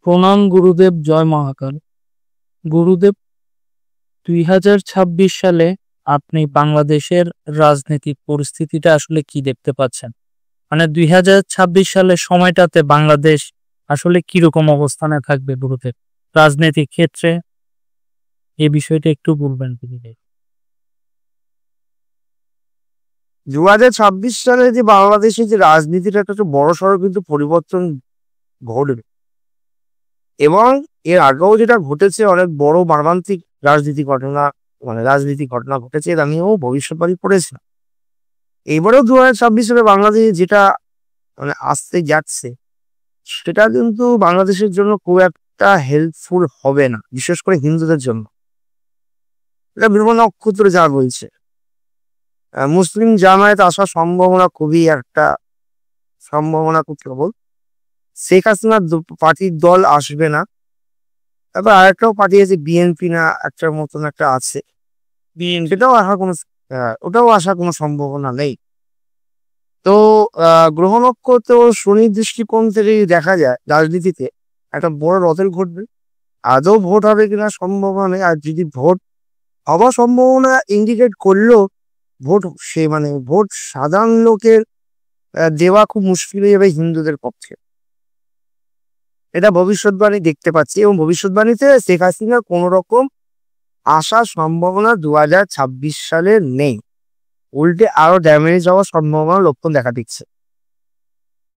প্রণাম গুরুদেব, জয় মহাকাল। গুরুদেব, 2026 সালে আপনি বাংলাদেশের রাজনৈতিক পরিস্থিতিটা আসলে কি দেখতে পাচ্ছেন? মানে 2026 সালের সময়টাতে বাংলাদেশ আসলে কিরকম অবস্থানে থাকবে গুরুদেব রাজনৈতিক ক্ষেত্রে? এই বিষয়টা একটু বলবেন প্লিজ। 2026 সালে যে বাংলাদেশের যে রাজনীতিটা একটা বড় সড়ো কিন্তু পরিবর্তন ঘটবে, এবং এর আগেও যেটা ঘটেছে অনেক বড় মর্মান্তিক রাজনীতি ঘটনা ঘটেছে, এর আমিও ভবিষ্যৎবাণী করেছিলাম। এবারেও 2026 সালে বাংলাদেশে যেটা আসতে যাচ্ছে সেটা কিন্তু বাংলাদেশের জন্য খুব একটা হেল্পফুল হবে না, বিশেষ করে হিন্দুদের জন্য। এটা বিভিন্ন নক্ষত্র যা বলছে, মুসলিম জামায়াত আসার সম্ভাবনা খুব প্রবল। শেখ হাসিনার পার্টির দল আসবে না। তারপর আরেকটাও পার্টি আছে, বিএনপি না একটার মতন একটা আছে, ওটাও আসার কোনো সম্ভাবনা নেই। তো গ্রহ নক্ষত্র শনির দৃষ্টিকোণ থেকে দেখা যায় রাজনীতিতে একটা বড় রদল ঘটবে। আদৌ ভোট হবে কিনা সম্ভাবনা নেই, আর যদি ভোট হওয়ার সম্ভাবনা ইন্ডিকেট করলেও ভোট সাধারণ লোকের দেওয়া খুব মুশকিল হয়ে যাবে হিন্দুদের পক্ষে। এটা ভবিষ্যৎবাণী দেখতে পাচ্ছি, এবং ভবিষ্যৎবাণীতে শেখ হাসিনার কোন রকম আসার সম্ভাবনা 2026 সালে নেই, উল্টে আরো ড্যামেজ হওয়ার সম্ভাবনা লক্ষণ দেখা দিচ্ছে।